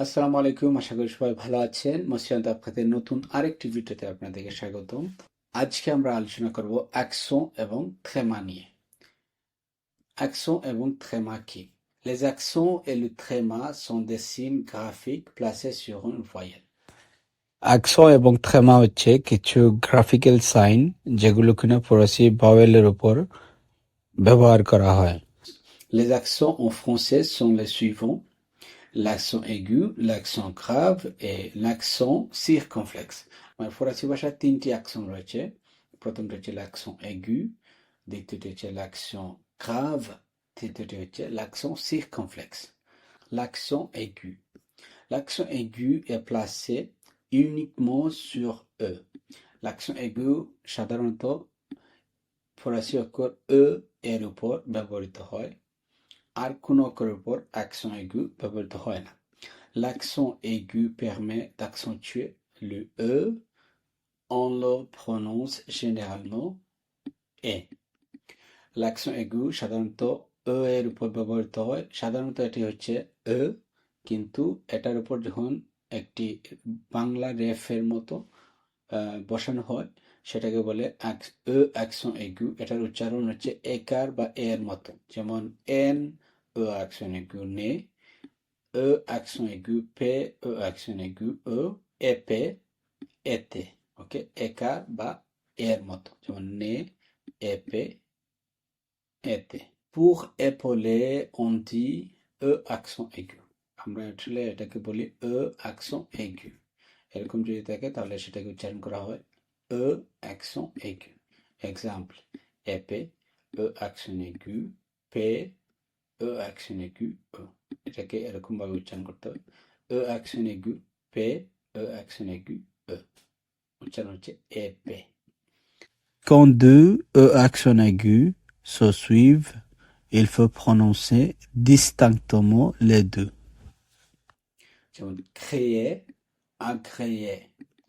আসসালামু আলাইকুম, আশা করি সবাই ভালো আছেন। মসিয়ান তাফকাতের নতুন আরেকটি ভিডিওতে আপনাদেরকে স্বাগতম। আজকে আমরা আলোচনা করব অ্যাকশন এবং থ্রেমা নিয়ে। অ্যাকশন এবং থ্রেমা কি? Les accents et le tréma sont des signes graphiques placés sur une voyelle. Action এবং থ্রেমা হচ্ছে কিছু গ্রাফিক্যাল সাইন যেগুলো কিনা ফরাসি ভাওয়েলের উপর ব্যবহার করা হয়। Les accents en français sont les suivants: l'accent aigu, l'accent grave et l'accent circonflexe. মানে ফরাসি ভাষায় তিনটি অ্যাকশন রয়েছে। প্রথমটা হচ্ছে l'accent aigu, দ্বিতীয়টি হচ্ছে l'accent grave, তৃতীয়টি হচ্ছে l'accent circonflexe. L'accent aigu. L'accent aigu est placé uniquement sur E. L'accent aigu সাধারণত ফরাসি অক্ষর E এর উপর ব্যবহৃত হয়, আর কোনো অক্ষরের উপর accent aigu ব্যবহৃত হয় না। L'accent aigu permet d'accentuer le E. On le prononce généralement E. L'accent aigu সাধারণত E এর উপর ব্যবহৃত হয়। সাধারণত এটি হচ্ছে E, কিন্তু এটার উপর যখন একটি বাংলা রেফের মতো বসানো হয় সেটাকে বলে E accent aigu। এটার উচ্চারণ হচ্ছে একার বা এর মতো, যেমন N E accent aigu নে, E accent aigu P, E accent aigu E, épée, été. ওকে, একার বা এর মতো, যেমন নে, épée, été. Pour épauler on dit E accent aigu। আমরা আসলে এটাকে বলি E accent aigu। এরকম যদি থাকে তাহলে সেটাকে উচ্চারণ করা হয় E accent aigu। Exemple: épée, E accent aigu, P, E accent aigu E। এটাকে এরকম ভাবে উচ্চারণ করতে হবে: E accent aigu P, E accent aigu E। উচ্চারণ হচ্ছে épée। Quand deux E accents aigus se suivent, il faut prononcer distinctement les deux. যেমন créer, agréer।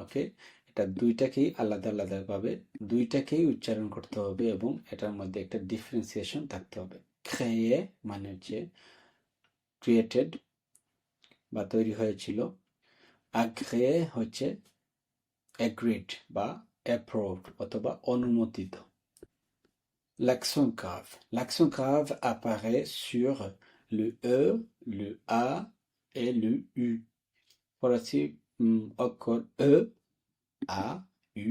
ওকে, এটা দুইটাকেই আলাদা আলাদা ভাবে দুইটাকেই উচ্চারণ করতে হবে এবং এটার মধ্যে একটা ডিফারেন্সিয়েশন থাকতে হবে। créer মানে হচ্ছে ক্রিয়েটেড বা তৈরি হয়েছিল, agréer হচ্ছে agreed বা approved অথবা অনুমোদিত। L'accent grave. L'accent grave apparaît sur le E, le A et le U. ফরাসি অক্ষর E, A, U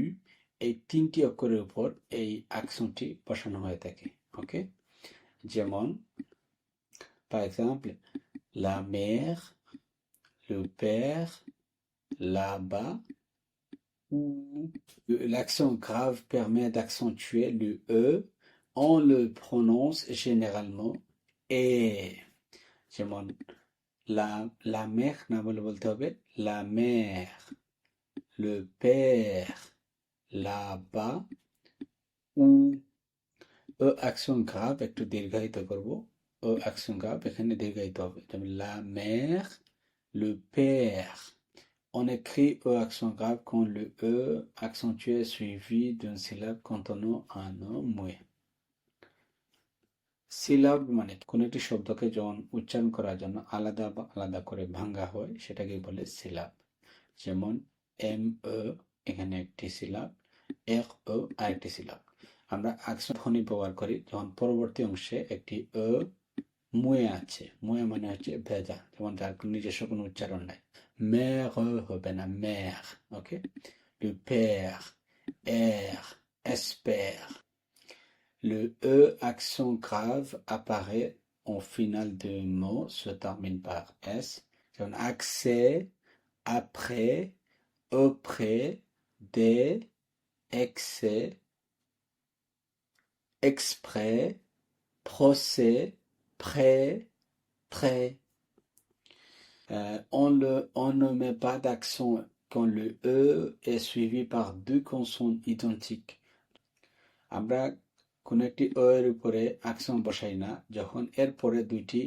এই তিনটি অক্ষরের উপর এই অ্যাকশনটি বসানো হয়ে থাকে। ওকে, যেমন par exemple la mère, le père, là-bas. L'accent grave permet d'accentuer le E. On le prononce généralement et. যেমন la mère না বলে বলতে হবে la mère, le père, là-bas, ou E accent grave একটু দীর্ঘায়িত করব। E accent grave এখানে দীর্ঘায়িত হবে, যেমন la mère, le père. On écrit E accent grave quand le E accentué est suivi d'une syllabe contenant un E muet. সিলাব মানে কোন একটি শব্দকে যখন উচ্চারণ করার জন্য আলাদা আলাদা করে ভাঙা হয় সেটাকে বলে সিলাব। যেমন এম এ এখানে একটি সিলাব, এক ও আরেকটি সিলাব। আমরা আকসন ধ্বনি ব্যবহার করি যখন পরবর্তী অংশে একটি এ মুয়ে আছে। মুয়ে মানে হচ্ছে ভেজা, যেমন যার নিজস্ব কোনো উচ্চারণ নাই। মের হবে না, মের। ওকে, le père, er, espère. Le E accent grave apparaît en finale de mot, se termine par S. Comme accès, après, auprès, des, excès, exprès, procès, près, très. On ne met pas d'accent quand le E est suivi par deux consonnes identiques. আমরা কোনো একটি এর উপরে accent বসাই না যখন এর পরে দুইটি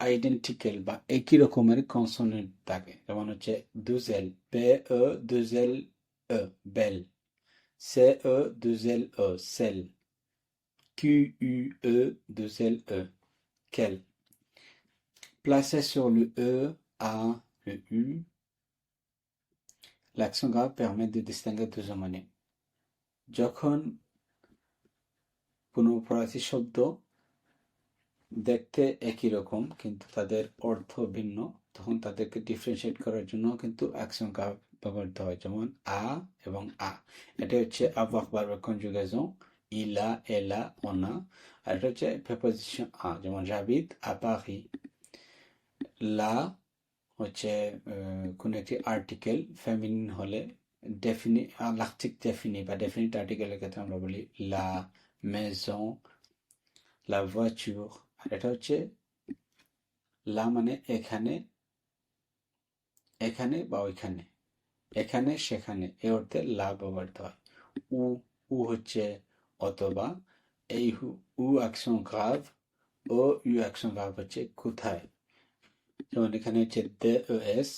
আইডেন্টিক্যাল বা একই রকমের কনসোনেন্ট থাকে, যেমন হচ্ছে দুজেল, pay A দুজেল A bell, say A দুজেল A sell, Q U A দুজেল A quel. Placé sur le E, A, le U. L'accent grave permet de distinguer deux homonymes. যখন কোনো ফরাসি শব্দ দেখতে একই রকম কিন্তু তাদের অর্থ ভিন্ন, তখন তাদেরকে ডিফারেন্সিয়েট করার জন্য কিন্তু অ্যাকশন গ্রাফ ব্যবহৃত হয়, যেমন আ এবং আ। এটা হচ্ছে avoir verbe conjugaison, il a, elle a, on a। আর এটা হচ্ছে প্রিপোজিশন আ, যেমন j'habite à Paris। লা হচ্ছে কোনো একটি আর্টিকেল ফেমিনিন হলে ডেফিনি লার্টিক ডেফিনি বা ডেফিনিট আর্টিকেলের ক্ষেত্রে আমরা বলি লা মেজন, লা ভয়েচুর। আর এটা হচ্ছে লা মানে এখানে, এখানে বা ওইখানে, এখানে সেখানে, এ অর্থে লা ব্যবহৃত হয়। উ, উ হচ্ছে অথবা, এই উ অ্যাকশন গ্রাভ, ও ইউ অ্যাকশন গ্রাভ হচ্ছে কোথায়। যেমন এখানে হচ্ছে দে এস,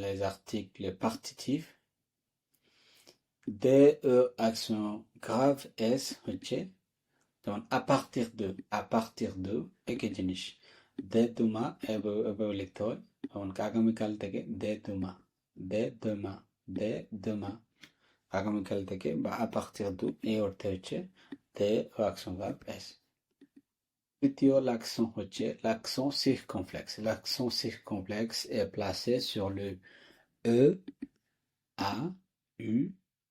les articles, les partitifs। দে অ্যাকশন গ্রাভ এস হচ্ছে যেমন à partir de একই জিনিস। দে দুমা এভাবে লিখতে হয়, যেমন আগামীকাল থেকে দে দুমা, দে দুমা, দে দুমা, আগামীকাল থেকে বা à partir de, এই অর্থে হচ্ছে দে অ্যাকশন গ্রাভ এস। তৃতীয় l'accent হচ্ছে l'accent circonflexe. L'accent circonflexe est placé sur le E, A, U,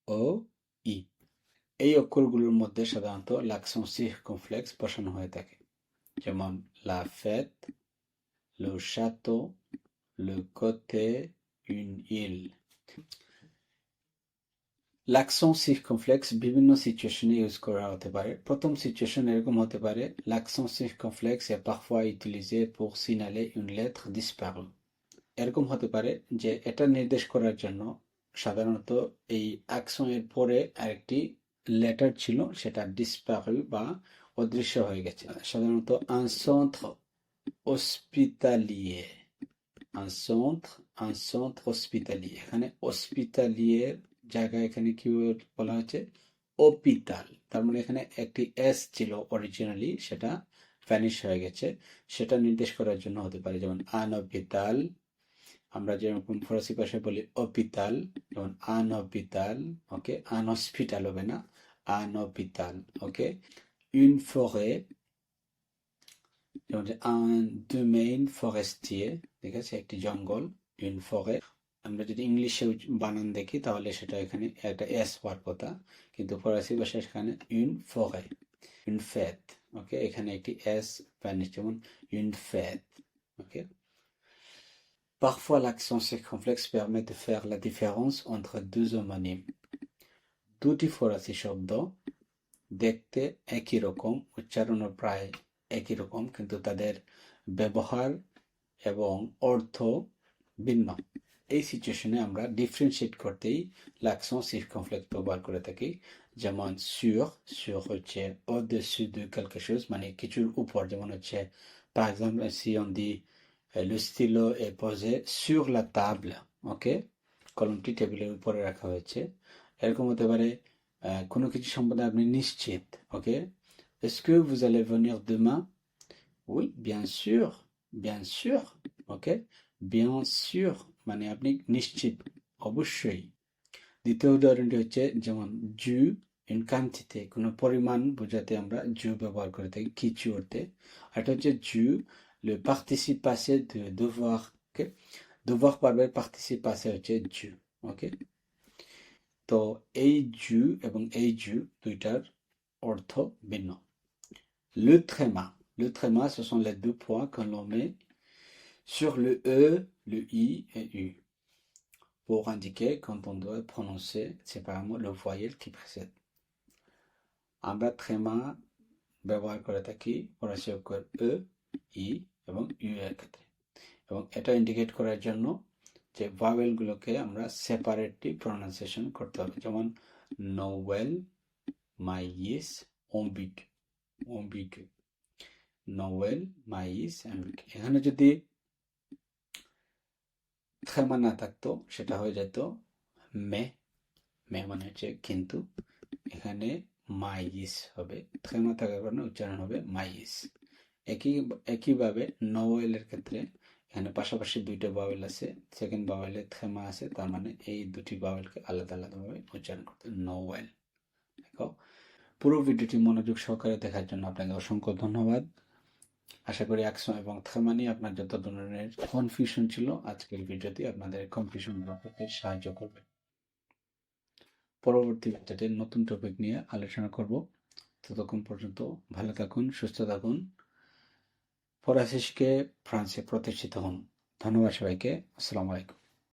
O, I। এই অক্ষরগুলোর মধ্যে সাধারণত l'accent circonflexe বসানো হয়ে থাকে, যেমন la fête, le château, le côté, une île। l'accent circonflexe বিভিন্ন সিচুয়েশনে ইউজ করা হতে পারে। প্রথম সিচুয়েশন এরকম হতে পারে, l'accent circonflexe est parfois utilisé pour signaler une lettre disparue। এরকম হতে পারে যে এটা নির্দেশ করার জন্য সাধারণত এই অ্যাকশন এর পরে আরেকটি লেটার ছিল, সেটা ডিসপারু বা অদৃশ্য হয়ে গেছে। সাধারণত un centre hospitalier, un centre hospitalier, এখানে hospitalier জায়গায় এখানে কি বলা হচ্ছে হসপিটাল, তার মানে এখানে একটি এস ছিল অরিজিনালি, সেটা ভ্যানিশ হয়ে গেছে, সেটা নির্দেশ করার জন্য হতে পারে। যেমন আন হসপিটাল, আমরা যেরকম ফরাসি ভাষায় বলি হসপিটাল, যেমন আন হসপিটাল, ওকে, আন হসপিটাল হবে না, আন হসপিটাল, ওকে। ইন ফরে, যেমন আন ডোমেইন ফরেস্টিয়ে, ঠিক আছে, একটি জঙ্গল, ইন ফরে। আমরা যদি ইংলিশে বানান দেখি তাহলে সেটা এখানে একটা এস হওয়ার কথা, কিন্তু ফরাসি ভাষায় সেখানে ইন ফরে, ইন ফেত, ওকে, এখানে একটি এস ভ্যানিশ, যেমন ইন ফেত, okay. Parfois, l'accent circonflexe permet de faire la différence entre deux homonymes. দুটি ফরাসি শব্দ দেখতে একই রকম, উচ্চারণও প্রায় একই রকম, কিন্তু তাদের ব্যবহার এবং অর্থ ভিন্ন। এই সিচুয়েশনে আমরা ডিফারেন্সিয়েট করতেই l'accent circonflexe ব্যবহার করে থাকি। যেমন sur, sur হচ্ছে au-dessus de quelque chose, মানে কিছুর উপর, যেমন হচ্ছে par exemple si on dit le stylo est posé sur la table, ওকে, কলমটি টেবিলের উপরে রাখা হয়েছে। এরকম হতে পারে কোনো কিছু সম্বন্ধে আপনি নিশ্চিত, ওকে, est-ce que vous allez venir demain? Oui, bien sûr, ওকে, bien sûr মানে আপনি নিশ্চিত, অবশ্যই। দ্বিতীয় উদাহরণটি হচ্ছে যেমন জু ইন কান্টিতে, কোনো পরিমাণ বোঝাতে আমরা জু ব্যবহার করে থাকি কিছু অর্থে। আর এটা হচ্ছে জু le participe passé de devoir, ওকে, devoir ভার্বের participe passé হচ্ছে জু, ওকে। তো এই জু এবং এই জু দুইটার অর্থ ভিন্ন। le tréma, ce sont les deux points que l'on met sur le E, le I et U pour indiquer quand on doit prononcer séparément le voyelle qui précède। আমরা tréma ব্যবহার করে থাকি ফরাসি অক্ষর E, I এবং U এর ক্ষেত্রে, এবং এটা ইন্ডিকেট করার জন্য যে ভাওয়েলগুলোকে আমরা সেপারেটলি প্রনাউন্সিয়েশন করতে হবে, যেমন নোয়েল, মাইস, অম্বিক, অম্বিক, নোয়েল, মাইস, অম্বিক। এখানে যদি থেমা না থাকতো সেটা হয়ে যেত মে, মে মানে হচ্ছে কিন্তু, এখানে মাইস হবে, থেমা থাকার কারণে উচ্চারণ হবে মাইস। একইভাবে নোয়েলের ক্ষেত্রে এখানে পাশাপাশি দুইটা বাওয়েল আছে, সেকেন্ড বাওয়েলে থেমা আছে, তার মানে এই দুটি বাওয়েলকে আলাদা আলাদাভাবে উচ্চারণ করতে নোওয়েল। দেখো, পুরো ভিডিওটি মনোযোগ সহকারে দেখার জন্য আপনাকে অসংখ্য ধন্যবাদ। আশা করি অ্যাকশন এবং থেমা নিয়ে আপনার যত ধরনের কনফিউশন ছিল আজকের ভিডিওটি আপনাদের কনফিউশন করতে সাহায্য করবে। পরবর্তী ভিডিওতে নতুন টপিক নিয়ে আলোচনা করব। ততক্ষণ পর্যন্ত ভালো থাকুন, সুস্থ থাকুন, পড়া শেষে ফ্রান্সে প্রতিষ্ঠিত হন। ধন্যবাদ সবাইকে। আসসালামু আলাইকুম।